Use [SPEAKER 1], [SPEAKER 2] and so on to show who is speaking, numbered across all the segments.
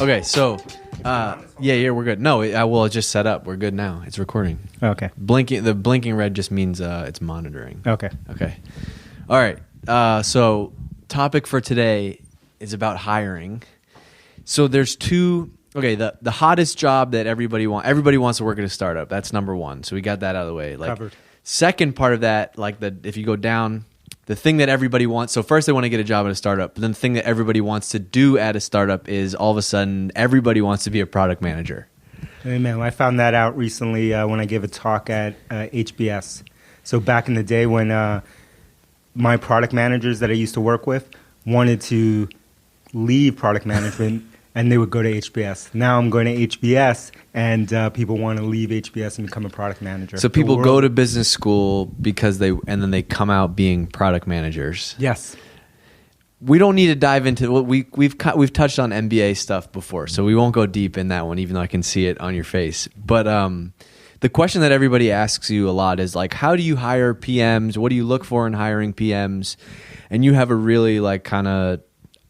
[SPEAKER 1] Okay, so yeah, we're good. No, well, it's just set up. We're good now. It's recording.
[SPEAKER 2] Okay.
[SPEAKER 1] The blinking red just means it's monitoring.
[SPEAKER 2] Okay.
[SPEAKER 1] Okay. All right. So topic for today is about hiring. So there's two. Okay, the hottest job that everybody wants to work at a startup. That's number one. So we got that out of the way.
[SPEAKER 2] Covered.
[SPEAKER 1] Second part of that, if you go down, the thing that everybody wants. So first they want to get a job at a startup, but then the thing that everybody wants to do at a startup is all of a sudden everybody wants to be a product manager.
[SPEAKER 2] Amen. I found that out recently when I gave a talk at HBS. So back in the day when my product managers that I used to work with wanted to leave product management and they would go to HBS. Now I'm going to HBS and people want to leave HBS and become a product manager.
[SPEAKER 1] So people go to business school and then they come out being product managers.
[SPEAKER 2] Yes.
[SPEAKER 1] We don't need to dive into we've touched on MBA stuff before, so we won't go deep in that one, even though I can see it on your face. But the question that everybody asks you a lot is how do you hire PMs? What do you look for in hiring PMs? And you have a really I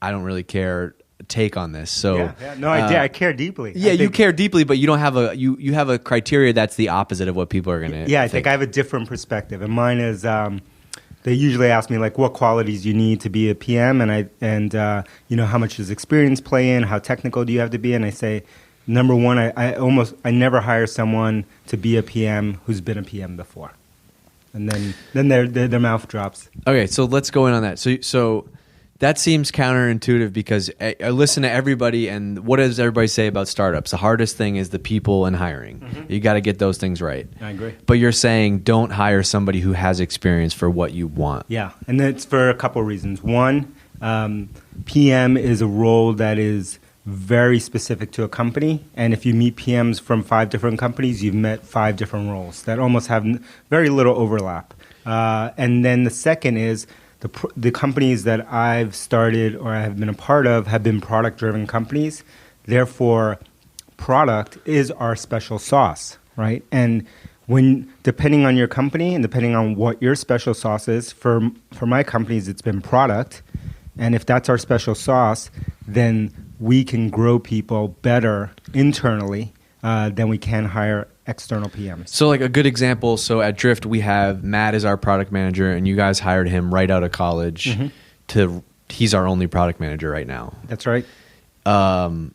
[SPEAKER 1] don't really care take on this. So
[SPEAKER 2] no, I care deeply.
[SPEAKER 1] Yeah, you care deeply, but you don't have you have a criteria that's the opposite of what people are going to.
[SPEAKER 2] Yeah, I think I have a different perspective, and mine is they usually ask me what qualities you need to be a PM, and how much does experience play in, how technical do you have to be, and I say number one, I never hire someone to be a PM who's been a PM before, and then their mouth drops.
[SPEAKER 1] Okay, so let's go in on that. So that seems counterintuitive because I listen to everybody, and what does everybody say about startups? The hardest thing is the people and hiring. Mm-hmm. You got to get those things right.
[SPEAKER 2] I agree.
[SPEAKER 1] But you're saying don't hire somebody who has experience for what you want.
[SPEAKER 2] Yeah, and that's for a couple of reasons. One, PM is a role that is very specific to a company, and if you meet PMs from 5 different companies, you've met 5 different roles that almost have very little overlap. And then the second is the companies that I've started or I have been a part of have been product-driven companies. Therefore, product is our special sauce, right? And depending on your company and depending on what your special sauce is, for my companies, it's been product. And if that's our special sauce, then we can grow people better internally than we can hire external PMs.
[SPEAKER 1] So a good example, so at Drift we have Matt as our product manager, and you guys hired him right out of college. Mm-hmm. He's our only product manager right now.
[SPEAKER 2] That's right.
[SPEAKER 1] And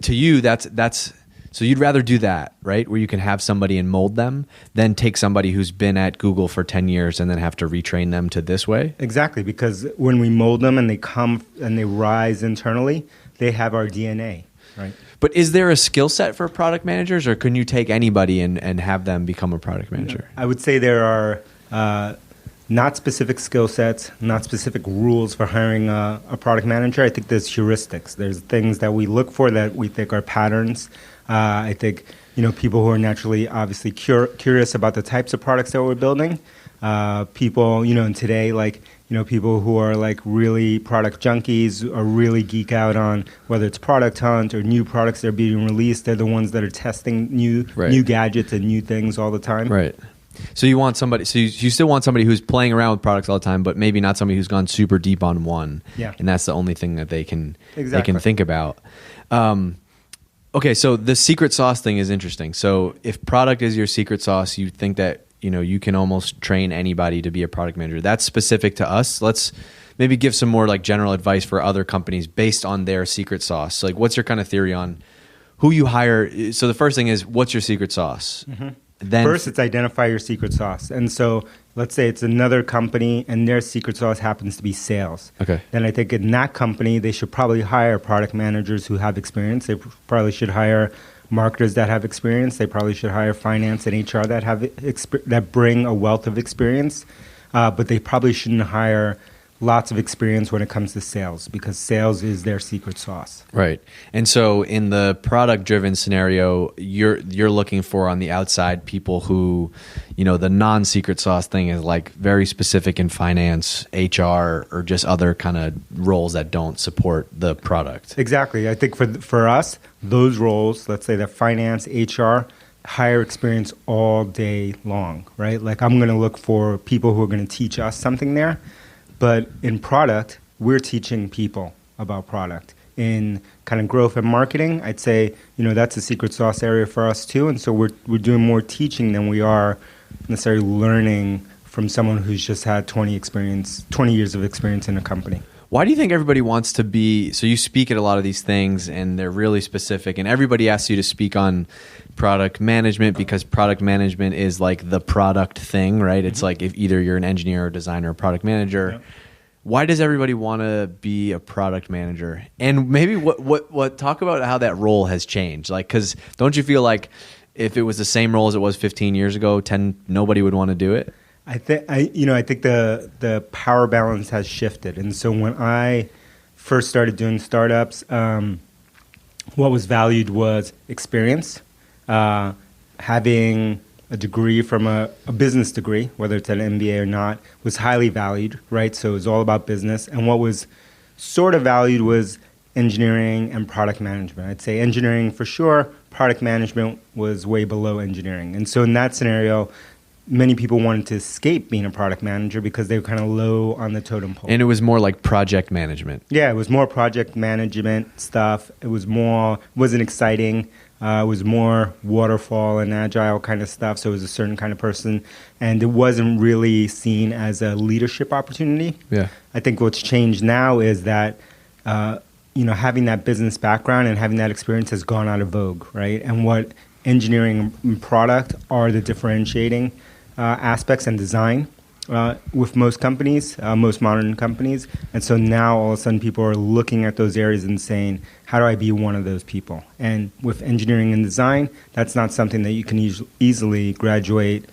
[SPEAKER 1] to you, that's so you'd rather do that, right? Where you can have somebody and mold them than take somebody who's been at Google for 10 years and then have to retrain them to this way?
[SPEAKER 2] Exactly, because when we mold them and they come and they rise internally, they have our DNA, right?
[SPEAKER 1] But is there a skill set for product managers, or can you take anybody and have them become a product manager?
[SPEAKER 2] I would say there are not specific skill sets, not specific rules for hiring a product manager. I think there's heuristics. There's things that we look for that we think are patterns. I think people who are naturally obviously curious about the types of products that we're building. People and today people who are really product junkies or really geek out on whether it's Product Hunt or new products that are being released. They're the ones that are testing new gadgets and new things all the time.
[SPEAKER 1] Right. So you want somebody. So you still want somebody who's playing around with products all the time, but maybe not somebody who's gone super deep on one.
[SPEAKER 2] Yeah.
[SPEAKER 1] And that's the only thing that they can think about. Okay. So the secret sauce thing is interesting. So if product is your secret sauce, you think that you can almost train anybody to be a product manager. That's specific to us. Let's maybe give some more general advice for other companies based on their secret sauce. So what's your kind of theory on who you hire? So the first thing is, what's your secret sauce? Mm-hmm. Then
[SPEAKER 2] first, it's identify your secret sauce. And so let's say it's another company and their secret sauce happens to be sales.
[SPEAKER 1] Okay.
[SPEAKER 2] Then I think in that company, they should probably hire product managers who have experience. They probably should hire marketers that have experience. They probably should hire finance and HR that have that bring a wealth of experience. But they probably shouldn't hire lots of experience when it comes to sales, because sales is their secret sauce.
[SPEAKER 1] Right. And so in the product-driven scenario, you're looking for on the outside people who, the non-secret sauce thing is very specific in finance, HR, or just other kind of roles that don't support the product.
[SPEAKER 2] Exactly. I think for us, those roles, let's say that finance, HR, hire experience all day long, right? I'm going to look for people who are going to teach us something there. But in product, we're teaching people about product. in kind of growth and marketing, I'd say, that's a secret sauce area for us too. And so we're doing more teaching than we are necessarily learning from someone who's just had 20 years of experience in a company.
[SPEAKER 1] Why do you think everybody wants to be, so you speak at a lot of these things and they're really specific and everybody asks you to speak on product management because product management is like the product thing, right? It's like if either you're an engineer or designer or product manager. Yeah. Why does everybody want to be a product manager? And maybe what talk about how that role has changed. Like, cause don't you feel like if it was the same role as it was 15 years ago, nobody would want to do it?
[SPEAKER 2] I think the power balance has shifted, and so when I first started doing startups, what was valued was experience, having a degree from a business degree, whether it's an MBA or not, was highly valued, right? So it was all about business, and what was sort of valued was engineering and product management. I'd say engineering for sure, product management was way below engineering, and so in that scenario, many people wanted to escape being a product manager because they were kind of low on the totem pole.
[SPEAKER 1] And it was more like project management.
[SPEAKER 2] Yeah, it was more project management stuff. It wasn't exciting. It was more waterfall and agile kind of stuff. So it was a certain kind of person. And it wasn't really seen as a leadership opportunity. Yeah. I think what's changed now is that, having that business background and having that experience has gone out of vogue, right? And what engineering and product are the differentiating aspects and design with most companies, most modern companies. And so now all of a sudden people are looking at those areas and saying, how do I be one of those people? And with engineering and design, that's not something that you can easily graduate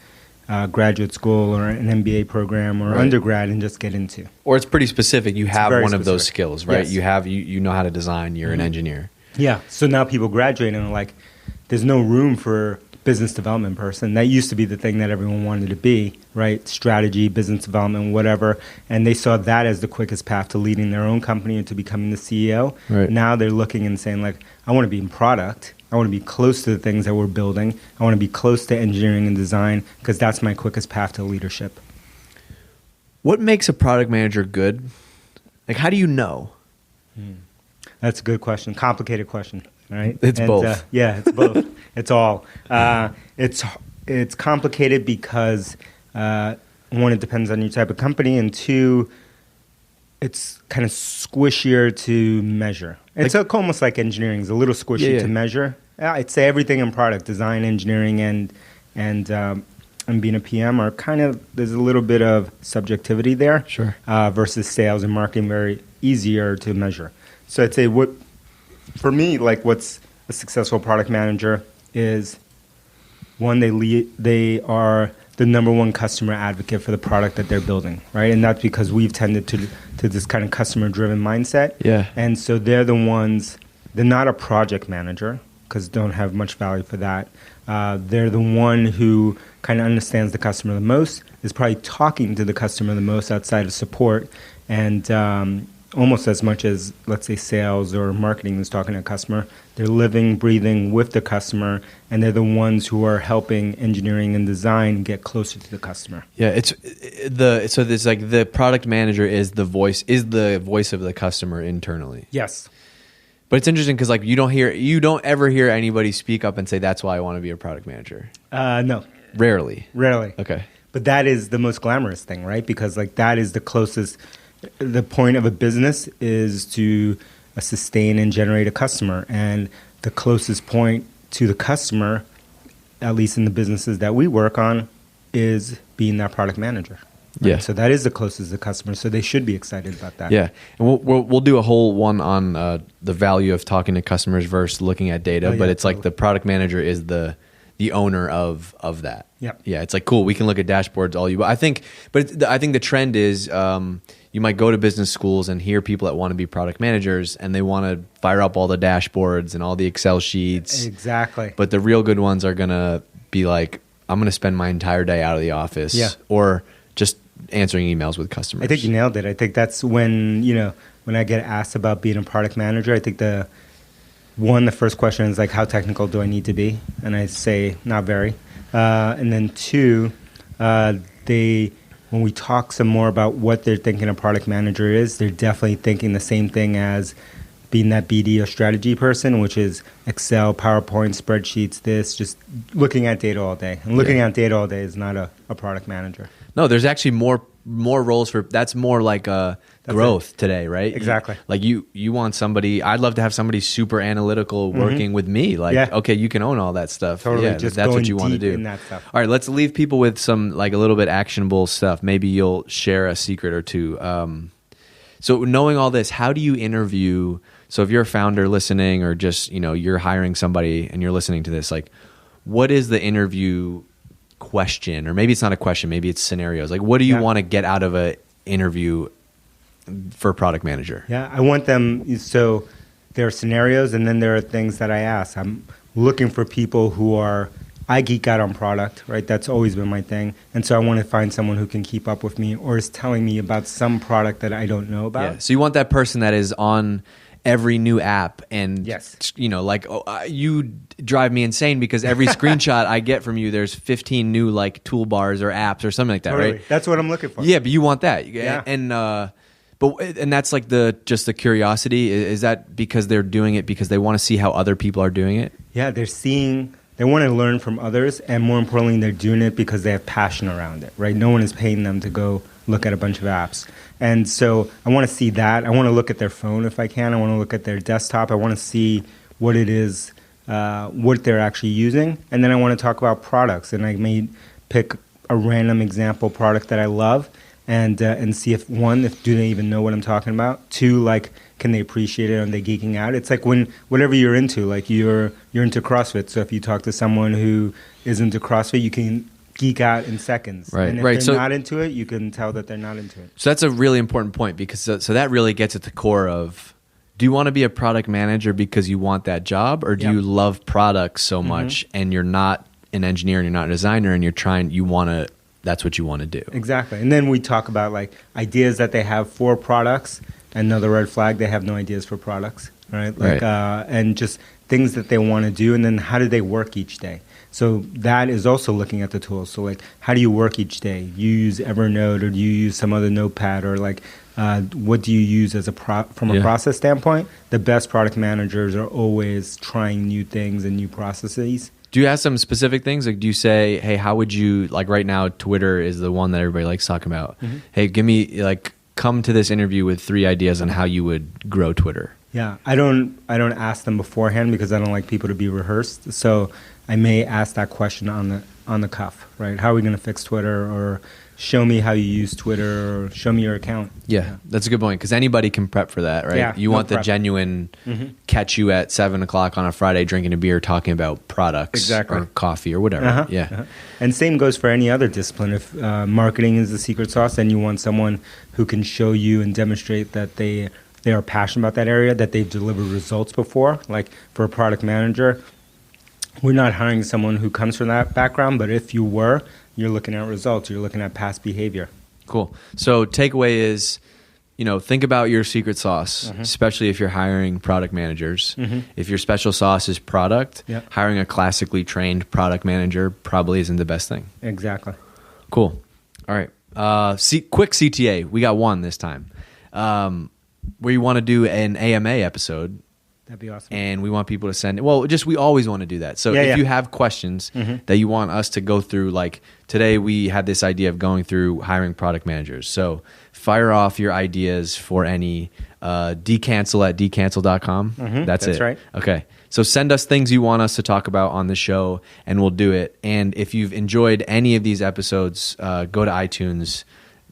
[SPEAKER 2] graduate school or an MBA program or undergrad and just get into.
[SPEAKER 1] Or it's pretty specific. You have one of those skills, right? Yes. You know how to design. You're an engineer. Yeah.
[SPEAKER 2] So now people graduate and are like, there's no room for business development person. That used to be the thing that everyone wanted to be, right? Strategy, business development, whatever. And they saw that as the quickest path to leading their own company and to becoming the CEO. Right. Now they're looking and saying, like, I want to be in product. I want to be close to the things that we're building. I want to be close to engineering and design because that's my quickest path to leadership.
[SPEAKER 1] What makes a product manager good? Like, how do you know?
[SPEAKER 2] That's a good question. Complicated question. Right?
[SPEAKER 1] It's both.
[SPEAKER 2] Yeah, it's both. It's all. It's complicated because one, it depends on your type of company, and two, it's kind of squishier to measure. It's almost like engineering is a little squishy to measure. I'd say everything in product design, engineering, and being a PM are kind of, there's a little bit of subjectivity there.
[SPEAKER 1] Sure.
[SPEAKER 2] Versus sales and marketing, very easier to measure. So I'd say for me, like what's a successful product manager is, one, they are the number one customer advocate for the product that they're building, right? And that's because we've tended to this kind of customer-driven mindset.
[SPEAKER 1] Yeah.
[SPEAKER 2] And so they're not a project manager because don't have much value for that. They're the one who kind of understands the customer the most, is probably talking to the customer the most outside of support, and almost as much as, let's say, sales or marketing is talking to a customer. They're living, breathing with the customer, and they're the ones who are helping engineering and design get closer to the customer.
[SPEAKER 1] Yeah, so there's like the product manager is the voice of the customer internally.
[SPEAKER 2] Yes.
[SPEAKER 1] But it's interesting because like you don't ever hear anybody speak up and say that's why I want to be a product manager.
[SPEAKER 2] No.
[SPEAKER 1] Rarely.
[SPEAKER 2] Okay. But that is the most glamorous thing, right? Because like that is the closest. The point of a business is to sustain and generate a customer, and the closest point to the customer, at least in the businesses that we work on, is being that product manager. Right? Yeah. So that is the closest to the customer. So they should be excited about that.
[SPEAKER 1] Yeah, and we'll do a whole one on the value of talking to customers versus looking at data. But it's like the product manager is the owner of that.
[SPEAKER 2] Yeah.
[SPEAKER 1] Yeah. It's like, cool, we can look at dashboards all you. I think the trend is you might go to business schools and hear people that want to be product managers and they want to fire up all the dashboards and all the Excel sheets.
[SPEAKER 2] Exactly.
[SPEAKER 1] But the real good ones are going to be like, I'm going to spend my entire day out of the office or just answering emails with customers.
[SPEAKER 2] I think you nailed it. I think that's when I get asked about being a product manager, I think the first question is like, how technical do I need to be? And I say, not very. And then two, when we talk some more about what they're thinking a product manager is, they're definitely thinking the same thing as being that BD or strategy person, which is Excel, PowerPoint, spreadsheets, just looking at data all day. And looking at data all day is not a product manager.
[SPEAKER 1] No, there's actually more roles for that's more like growth today, right?
[SPEAKER 2] Exactly.
[SPEAKER 1] You want somebody. I'd love to have somebody super analytical working with me. Okay, you can own all that stuff.
[SPEAKER 2] Totally.
[SPEAKER 1] Yeah,
[SPEAKER 2] just
[SPEAKER 1] that's
[SPEAKER 2] going
[SPEAKER 1] what you want to
[SPEAKER 2] deep
[SPEAKER 1] do.
[SPEAKER 2] in that stuff.
[SPEAKER 1] All right, let's leave people with some like a little bit actionable stuff. Maybe you'll share a secret or two. So knowing all this, how do you interview? So if you're a founder listening, or just you're hiring somebody and you're listening to this, like, what is the interview question? Or maybe it's not a question, maybe it's scenarios. Like, what do you want to get out of an interview for a product manager?
[SPEAKER 2] Yeah, I want them, so there are scenarios, and then there are things that I ask. I'm looking for people I geek out on product, right? That's always been my thing. And so I want to find someone who can keep up with me or is telling me about some product that I don't know about.
[SPEAKER 1] Yeah. So you want that person that is on every new app, and you drive me insane because every screenshot I get from you, there's 15 new like toolbars or apps or something like that,
[SPEAKER 2] totally.
[SPEAKER 1] Right?
[SPEAKER 2] That's what I'm looking for.
[SPEAKER 1] Yeah, but you want that.
[SPEAKER 2] Yeah.
[SPEAKER 1] And that's like just the curiosity. Is that because they're doing it because they want to see how other people are doing it?
[SPEAKER 2] Yeah, they want to learn from others, and more importantly, they're doing it because they have passion around it, right? No one is paying them to go look at a bunch of apps. And so I want to see that. I want to look at their phone if I can. I want to look at their desktop. I want to see what it is, what they're actually using. And then I want to talk about products. And I may pick a random example product that I love and see if do they even know what I'm talking about? Two, like, can they appreciate it? Are they geeking out? It's like whatever you're into, like you're into CrossFit. So if you talk to someone who is into CrossFit, you can geek out in seconds.
[SPEAKER 1] Right.
[SPEAKER 2] And if they're not into it, you can tell that they're not into it.
[SPEAKER 1] So that's a really important point, because so that really gets at the core of, do you want to be a product manager because you want that job, or do you love products so much and you're not an engineer and you're not a designer and that's what you want to do?
[SPEAKER 2] Exactly. And then we talk about like ideas that they have for products. Another red flag, they have no ideas for products, right? And just things that they want to do, and then how do they work each day? So that is also looking at the tools. So like, how do you work each day? You use Evernote, or do you use some other notepad, or like, what do you use as from a process standpoint? The best product managers are always trying new things and new processes.
[SPEAKER 1] Do you ask some specific things? Like, do you say, hey, how would you, like right now, Twitter is the one that everybody likes talking about. Hey, come to this interview with 3 ideas on how you would grow Twitter.
[SPEAKER 2] Yeah, I don't ask them beforehand because I don't like people to be rehearsed. So I may ask that question on the cuff, right? How are we going to fix Twitter? Or show me how you use Twitter, or show me your account.
[SPEAKER 1] Yeah, that's a good point, because anybody can prep for that, right?
[SPEAKER 2] Yeah,
[SPEAKER 1] you want the genuine catch you at 7 o'clock on a Friday drinking a beer talking about products or coffee or whatever.
[SPEAKER 2] And same goes for any other discipline. If marketing is the secret sauce, then you want someone who can show you and demonstrate that they are passionate about that area, that they've delivered results before. Like for a product manager, we're not hiring someone who comes from that background, but if you were, you're looking at results. You're looking at past behavior.
[SPEAKER 1] Cool. So takeaway is, think about your secret sauce, especially if you're hiring product managers. If your special sauce is product, hiring a classically trained product manager probably isn't the best thing.
[SPEAKER 2] Exactly.
[SPEAKER 1] Cool. All right. Quick CTA. We got one this time. Where you want to do an AMA episode.
[SPEAKER 2] That'd be awesome.
[SPEAKER 1] And we want people to send, we always want to do that. So if you have questions that you want us to go through, like today we had this idea of going through hiring product managers. So fire off your ideas for any decancel@decancel.com. That's it.
[SPEAKER 2] Right.
[SPEAKER 1] Okay. So send us things you want us to talk about on the show, and we'll do it. And if you've enjoyed any of these episodes, go to iTunes,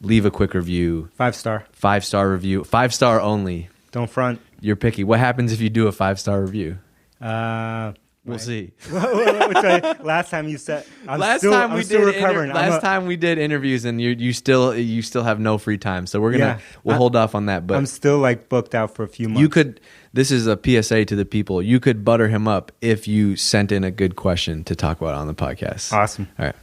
[SPEAKER 1] leave a quick review.
[SPEAKER 2] 5-star.
[SPEAKER 1] 5-star review. 5-star only.
[SPEAKER 2] Don't front.
[SPEAKER 1] You're picky. What happens if you do a 5-star review? We'll see.
[SPEAKER 2] Last time you said, I'm still recovering.
[SPEAKER 1] Last time we did interviews, and you still have no free time. So we'll hold off on that. But
[SPEAKER 2] I'm still like booked out for a few months.
[SPEAKER 1] This is a PSA to the people. You could butter him up if you sent in a good question to talk about on the podcast.
[SPEAKER 2] Awesome.
[SPEAKER 1] All right.